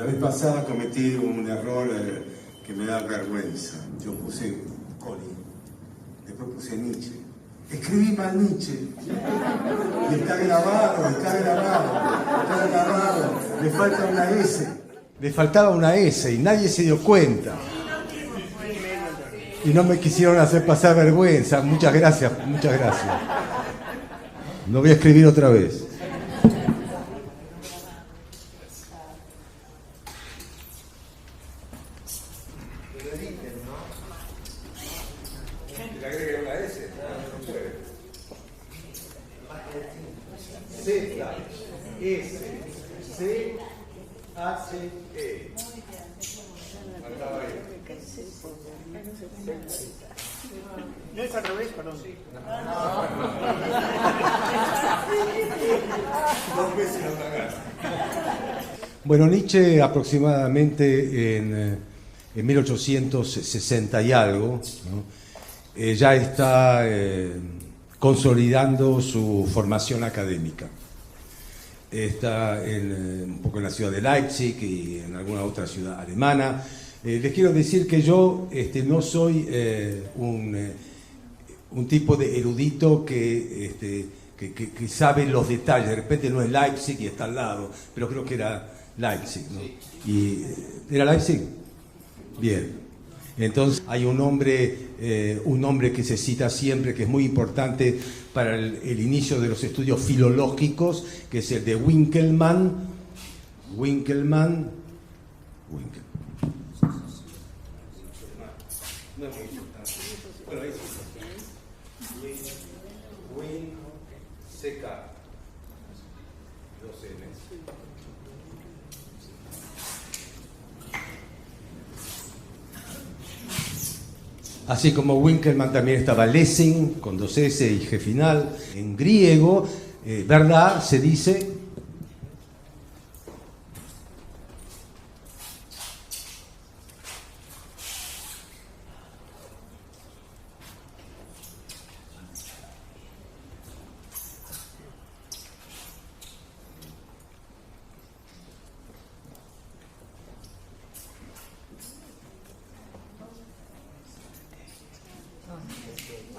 La vez pasada cometí un error que me da vergüenza. Yo puse Coli, después puse Nietzsche. Escribí mal Nietzsche. Y está grabado, está grabado, está grabado. Le falta una S. Le faltaba una S y nadie se dio cuenta. Y no me quisieron hacer pasar vergüenza. Muchas gracias, muchas gracias. No voy a escribir otra vez. Z-S-C-H-E. No es al revés, perdón. Bueno, Nietzsche aproximadamente en 1860 y algo, ¿no? Ya está consolidando su formación académica. Está un poco en la ciudad de Leipzig y en alguna otra ciudad alemana. Les quiero decir que yo no soy un tipo de erudito que sabe los detalles. De repente no es Leipzig y está al lado, pero creo que era Leipzig, ¿no? Y, ¿era Leipzig? Bien. Entonces hay un nombre que se cita siempre, que es muy importante para el inicio de los estudios filológicos, que es el de Winkelmann. Winkelmann. No es muy importante. Bueno, ahí sí. Win-C-K. 2 N. Así como Winkelmann también estaba Lessing, con 2 S y G final. En griego, verdad, se dice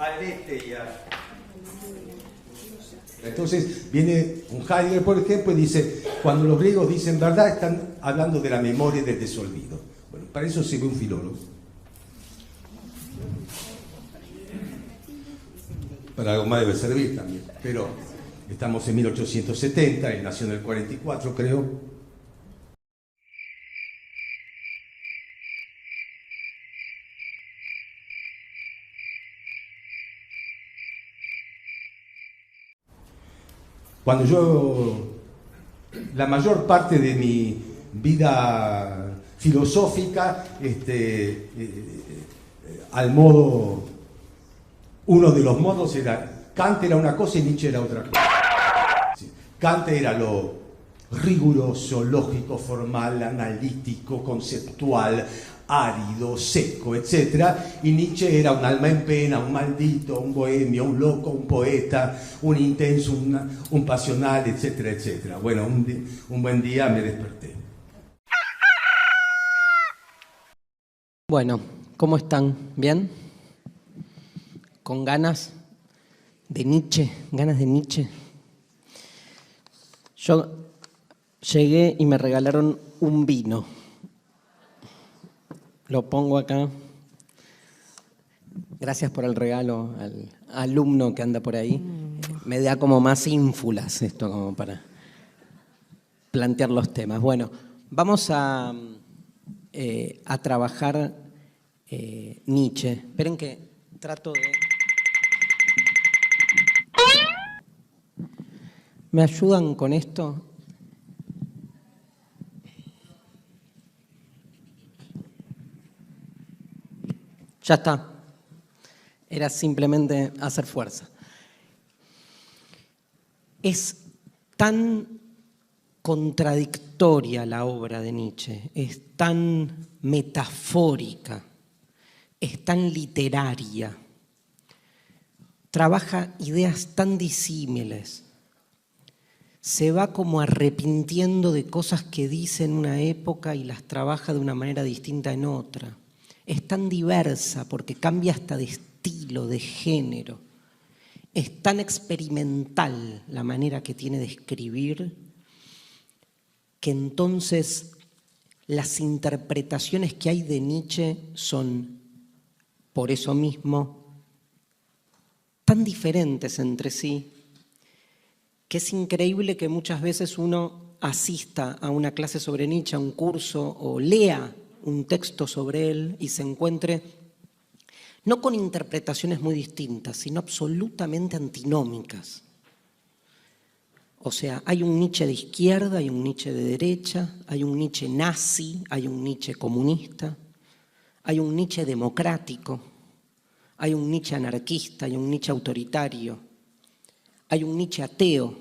aletheia. Entonces viene un Heidegger, por ejemplo, y dice, cuando los griegos dicen verdad, están hablando de la memoria y del desolvido. Bueno, para eso sirve un filólogo. Para algo más debe servir también. Pero estamos en 1870, él nació en el 44, creo. Cuando la mayor parte de mi vida filosófica, al modo, uno de los modos era, Kant era una cosa y Nietzsche era otra cosa. Sí. Kant era lo riguroso, lógico, formal, analítico, conceptual, árido, seco, etc. Y Nietzsche era un alma en pena, un maldito, un bohemio, un loco, un poeta, un intenso, un pasional, etcétera, etcétera. Bueno, un buen día me desperté. Bueno, ¿cómo están? ¿Bien? ¿Con ganas de Nietzsche? ¿Ganas de Nietzsche? Yo llegué y me regalaron un vino. Lo pongo acá. Gracias por el regalo al alumno que anda por ahí. Me da como más ínfulas esto, como para plantear los temas. Bueno, vamos a trabajar Nietzsche. Esperen que trato de... ¿Me ayudan con esto? Ya está. Era simplemente hacer fuerza. Es tan contradictoria la obra de Nietzsche, es tan metafórica, es tan literaria, trabaja ideas tan disímiles, se va como arrepintiendo de cosas que dice en una época y las trabaja de una manera distinta en otra. Es tan diversa porque cambia hasta de estilo, de género. Es tan experimental la manera que tiene de escribir que entonces las interpretaciones que hay de Nietzsche son, por eso mismo, tan diferentes entre sí, que es increíble que muchas veces uno asista a una clase sobre Nietzsche, a un curso, o lea un texto sobre él y se encuentre no con interpretaciones muy distintas, sino absolutamente antinómicas. O sea, hay un Nietzsche de izquierda, hay un Nietzsche de derecha, hay un Nietzsche nazi, hay un Nietzsche comunista, hay un Nietzsche democrático, hay un Nietzsche anarquista, hay un Nietzsche autoritario, hay un Nietzsche ateo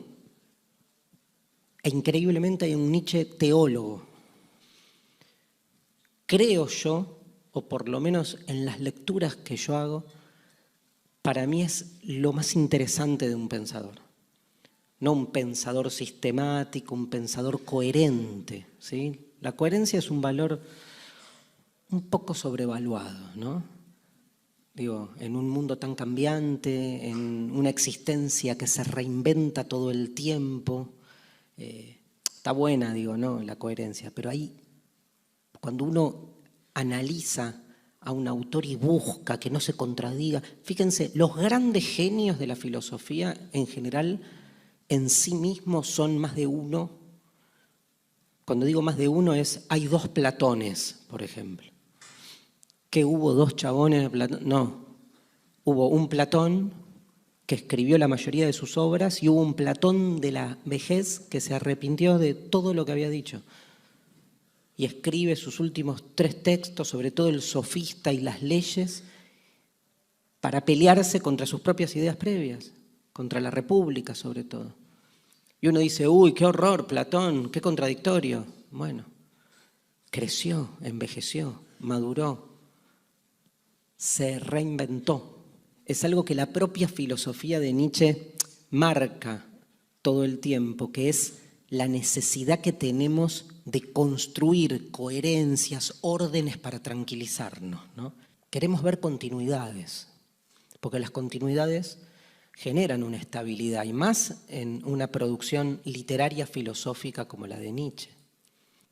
e increíblemente hay un Nietzsche teólogo. Creo yo, o por lo menos en las lecturas que yo hago, para mí es lo más interesante de un pensador. No un pensador sistemático, un pensador coherente, ¿sí? La coherencia es un valor un poco sobrevaluado, ¿no? Digo, en un mundo tan cambiante, en una existencia que se reinventa todo el tiempo, está buena, digo, ¿no? La coherencia, pero ahí, cuando uno analiza a un autor y busca que no se contradiga, fíjense, los grandes genios de la filosofía en general en sí mismos son más de uno. Cuando digo más de uno hay dos Platones, por ejemplo. ¿Que hubo dos chabones de Platón? No, hubo un Platón que escribió la mayoría de sus obras y hubo un Platón de la vejez que se arrepintió de todo lo que había dicho. Y escribe sus últimos 3 textos, sobre todo el Sofista y las leyes, para pelearse contra sus propias ideas previas, contra la República sobre todo. Y uno dice, uy, qué horror, Platón, qué contradictorio. Bueno, creció, envejeció, maduró, se reinventó. Es algo que la propia filosofía de Nietzsche marca todo el tiempo, que es la necesidad que tenemos de construir coherencias, órdenes para tranquilizarnos, ¿no? Queremos ver continuidades, porque las continuidades generan una estabilidad, y más en una producción literaria filosófica como la de Nietzsche.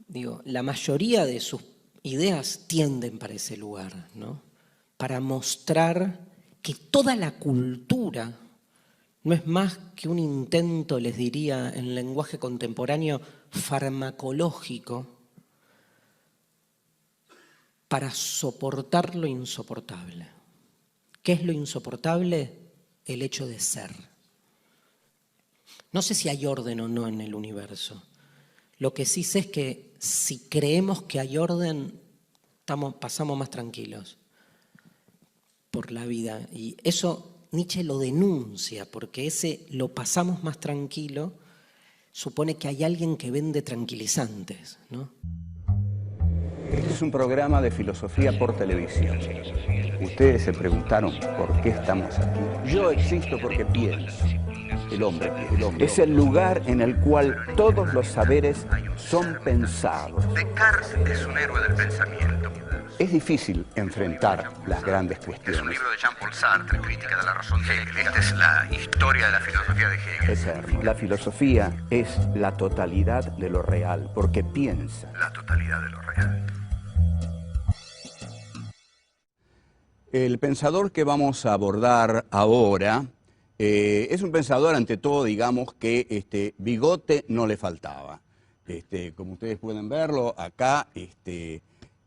Digo, la mayoría de sus ideas tienden para ese lugar, ¿no? Para mostrar que toda la cultura no es más que un intento, les diría en lenguaje contemporáneo, farmacológico, para soportar lo insoportable. ¿Qué es lo insoportable? El hecho de ser. No sé si hay orden o no en el universo. Lo que sí sé es que si creemos que hay orden, pasamos más tranquilos por la vida. Y eso Nietzsche lo denuncia, porque ese lo pasamos más tranquilo supone que hay alguien que vende tranquilizantes, ¿no? Este es un programa de filosofía por televisión. Ustedes se preguntaron por qué estamos aquí. Yo existo porque pienso. El hombre piensa. Es el lugar en el cual todos los saberes son pensados. Descartes es un héroe del pensamiento. Es difícil enfrentar las grandes cuestiones. Es un libro de Jean-Paul Sartre, Crítica de la razón de Hegel. Esta es la historia de la filosofía de Hegel. Eterno. La filosofía es la totalidad de lo real, porque piensa. La totalidad de lo real. El pensador que vamos a abordar ahora es un pensador, ante todo, digamos, que bigote no le faltaba. Como ustedes pueden verlo, acá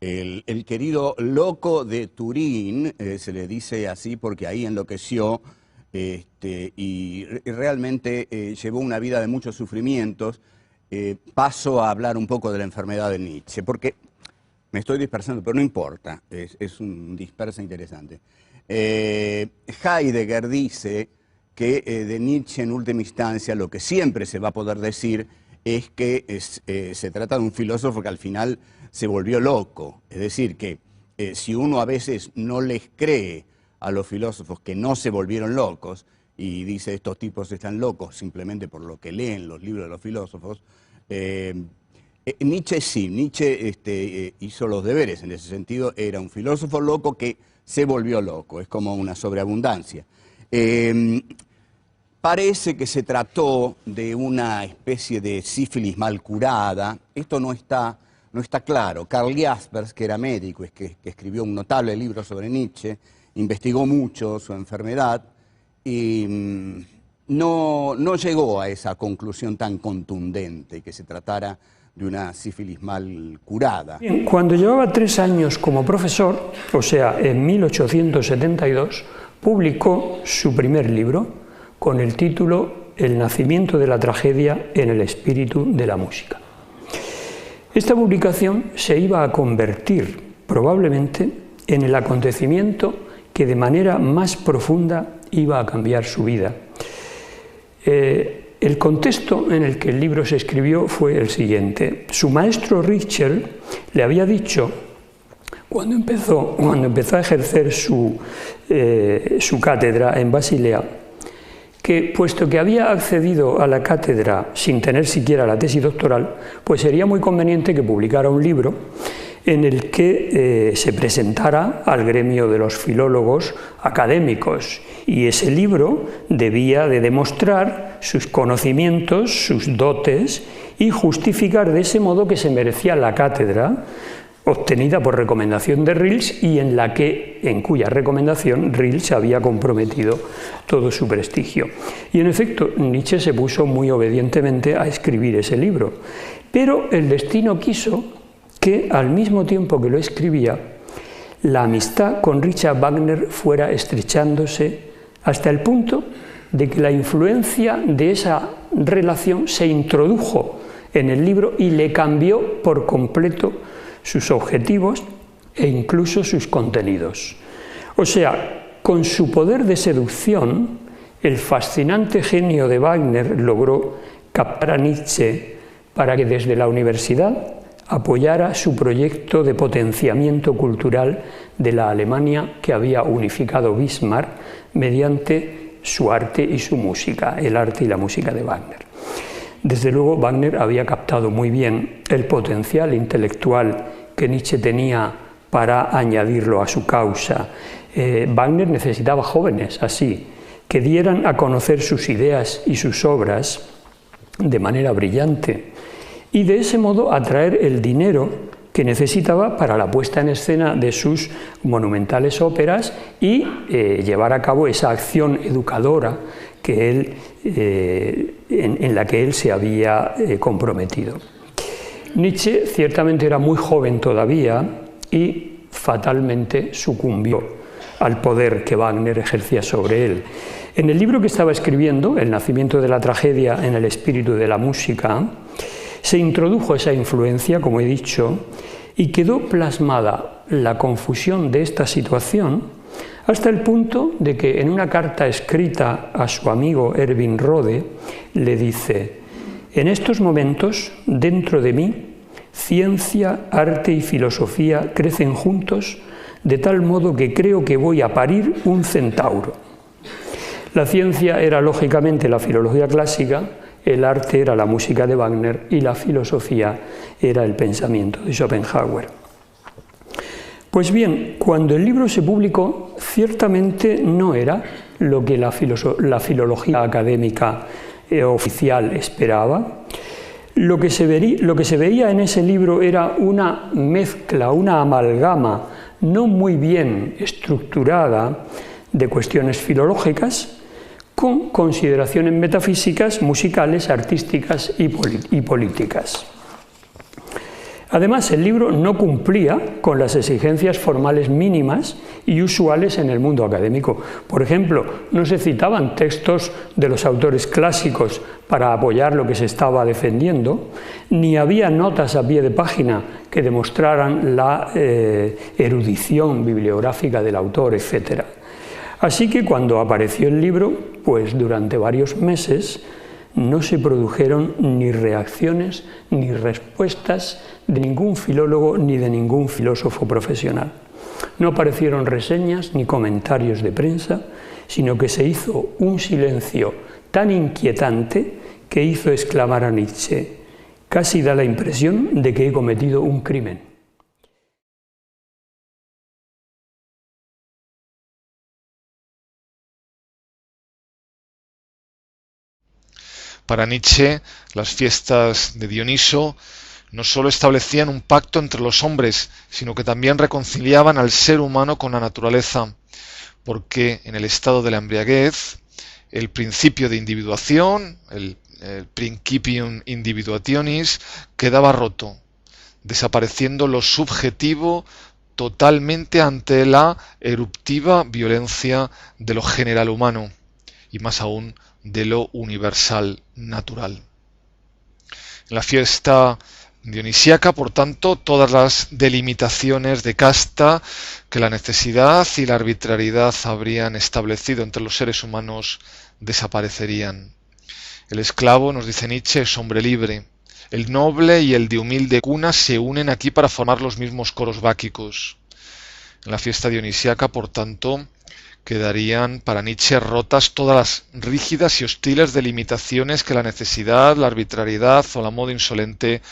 el querido loco de Turín, se le dice así porque ahí enloqueció y realmente llevó una vida de muchos sufrimientos. Paso a hablar un poco de la enfermedad de Nietzsche, porque me estoy dispersando, pero no importa, es un dispersa interesante. Heidegger dice que de Nietzsche en última instancia lo que siempre se va a poder decir es que se trata de un filósofo que al final se volvió loco. Es decir, que si uno a veces no les cree a los filósofos que no se volvieron locos y dice estos tipos están locos simplemente por lo que leen los libros de los filósofos. Nietzsche sí, Nietzsche hizo los deberes en ese sentido, era un filósofo loco que se volvió loco, es como una sobreabundancia. Parece que se trató de una especie de sífilis mal curada, esto no está claro. Karl Jaspers, que era médico, que escribió un notable libro sobre Nietzsche, investigó mucho su enfermedad y no llegó a esa conclusión tan contundente que se tratara de una sífilis mal curada. Bien, cuando llevaba 3 años como profesor, o sea, en 1872, publicó su primer libro con el título El nacimiento de la tragedia en el espíritu de la música. Esta publicación se iba a convertir probablemente en el acontecimiento que de manera más profunda iba a cambiar su vida. El contexto en el que el libro se escribió fue el siguiente. Su maestro Ritschl le había dicho, cuando empezó a ejercer su cátedra en Basilea, que puesto que había accedido a la cátedra sin tener siquiera la tesis doctoral, pues sería muy conveniente que publicara un libro en el que se presentara al gremio de los filólogos académicos, y ese libro debía de demostrar sus conocimientos, sus dotes, y justificar de ese modo que se merecía la cátedra obtenida por recomendación de Rilke y en cuya recomendación Rilke había comprometido todo su prestigio. Y en efecto, Nietzsche se puso muy obedientemente a escribir ese libro, pero el destino quiso que al mismo tiempo que lo escribía, la amistad con Richard Wagner fuera estrechándose hasta el punto de que la influencia de esa relación se introdujo en el libro y le cambió por completo sus objetivos e incluso sus contenidos. O sea, con su poder de seducción, el fascinante genio de Wagner logró captar a Nietzsche para que desde la universidad apoyara su proyecto de potenciamiento cultural de la Alemania que había unificado Bismarck mediante su arte y su música, el arte y la música de Wagner. Desde luego, Wagner había captado muy bien el potencial intelectual que Nietzsche tenía para añadirlo a su causa. Wagner necesitaba jóvenes así, que dieran a conocer sus ideas y sus obras de manera brillante, y de ese modo atraer el dinero que necesitaba para la puesta en escena de sus monumentales óperas y llevar a cabo esa acción educadora que él, en la que él se había comprometido. Nietzsche ciertamente era muy joven todavía y fatalmente sucumbió al poder que Wagner ejercía sobre él. En el libro que estaba escribiendo, El nacimiento de la tragedia en el espíritu de la música, se introdujo esa influencia, como he dicho, y quedó plasmada la confusión de esta situación hasta el punto de que en una carta escrita a su amigo Erwin Rohde le dice: en estos momentos, dentro de mí, ciencia, arte y filosofía crecen juntos de tal modo que creo que voy a parir un centauro. La ciencia era lógicamente la filología clásica, el arte era la música de Wagner y la filosofía era el pensamiento de Schopenhauer. Pues bien, cuando el libro se publicó, ciertamente no era lo que la filología académica oficial esperaba. Lo que se veía en ese libro era una mezcla, una amalgama no muy bien estructurada de cuestiones filológicas con consideraciones metafísicas, musicales, artísticas y políticas. Además, el libro no cumplía con las exigencias formales mínimas y usuales en el mundo académico. Por ejemplo, no se citaban textos de los autores clásicos para apoyar lo que se estaba defendiendo, ni había notas a pie de página que demostraran la erudición bibliográfica del autor, etc. Así que cuando apareció el libro, pues durante varios meses no se produjeron ni reacciones ni respuestas de ningún filólogo ni de ningún filósofo profesional. no aparecieron reseñas ni comentarios de prensa, sino que se hizo un silencio tan inquietante que hizo exclamar a Nietzsche: casi da la impresión de que he cometido un crimen. Para Nietzsche, las fiestas de Dioniso no solo establecían un pacto entre los hombres, sino que también reconciliaban al ser humano con la naturaleza, porque en el estado de la embriaguez, el principio de individuación, el principium individuationis, quedaba roto, desapareciendo lo subjetivo totalmente ante la eruptiva violencia de lo general humano, y más aún de lo universal natural. En la fiesta dionisíaca, por tanto, todas las delimitaciones de casta que la necesidad y la arbitrariedad habrían establecido entre los seres humanos desaparecerían. El esclavo, nos dice Nietzsche, es hombre libre. El noble y el de humilde cuna se unen aquí para formar los mismos coros báquicos. En la fiesta dionisíaca, por tanto, quedarían para Nietzsche rotas todas las rígidas y hostiles delimitaciones que la necesidad, la arbitrariedad o la moda insolente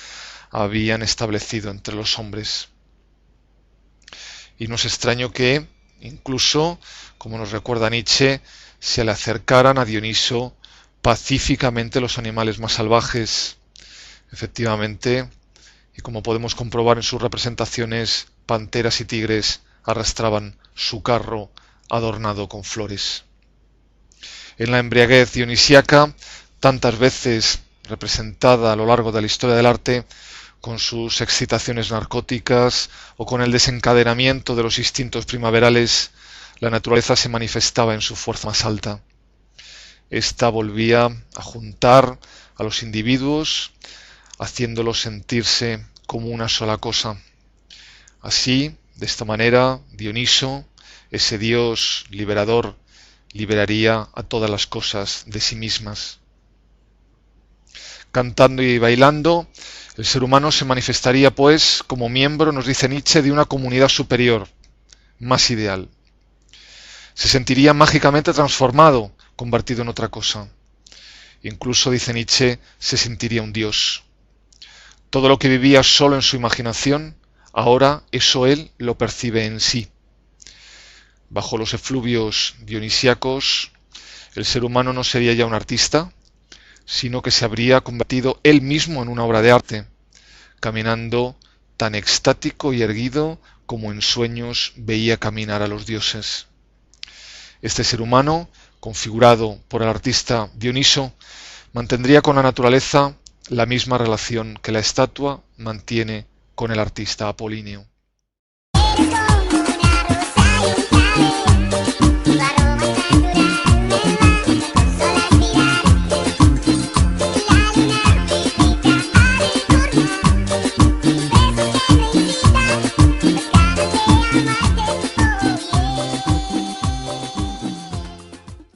habían establecido entre los hombres. Y no es extraño que, incluso, como nos recuerda Nietzsche, se le acercaran a Dioniso pacíficamente los animales más salvajes. Efectivamente, y como podemos comprobar en sus representaciones, panteras y tigres arrastraban su carro adornado con flores. En la embriaguez dionisíaca, tantas veces representada a lo largo de la historia del arte, con sus excitaciones narcóticas o con el desencadenamiento de los instintos primaverales, la naturaleza se manifestaba en su fuerza más alta. Esta volvía a juntar a los individuos, haciéndolos sentirse como una sola cosa. Así, de esta manera, Dioniso, ese dios liberador, liberaría a todas las cosas de sí mismas. Cantando y bailando, el ser humano se manifestaría, pues, como miembro, nos dice Nietzsche, de una comunidad superior, más ideal. Se sentiría mágicamente transformado, convertido en otra cosa. Incluso, dice Nietzsche, se sentiría un dios. Todo lo que vivía solo en su imaginación, ahora eso él lo percibe en sí. Bajo los efluvios dionisíacos, el ser humano no sería ya un artista, sino que se habría convertido él mismo en una obra de arte, caminando tan extático y erguido como en sueños veía caminar a los dioses. Este ser humano, configurado por el artista Dioniso, mantendría con la naturaleza la misma relación que la estatua mantiene con el artista apolíneo. Eres como una rosa